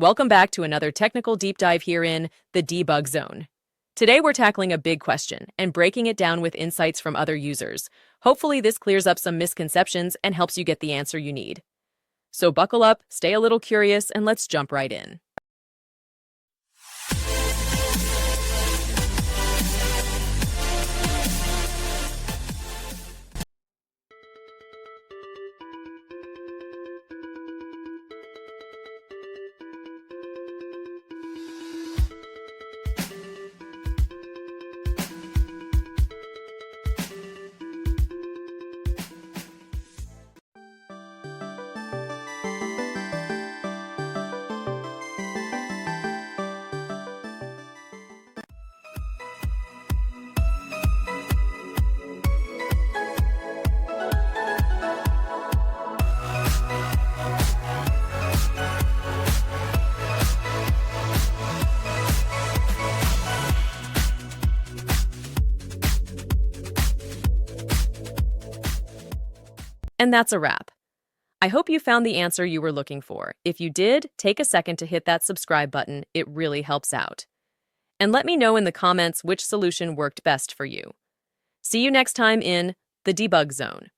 Welcome back to another technical deep dive here in the debug zone. Today we're tackling a big question and breaking it down with insights from other users. Hopefully this clears up some misconceptions and helps you get the answer you need. So buckle up, stay a little curious, and let's jump right in. And that's a wrap. I hope you found the answer you were looking for. If you did, take a second to hit that subscribe button. It really helps out. And let me know in the comments which solution worked best for you. See you next time in the debug zone.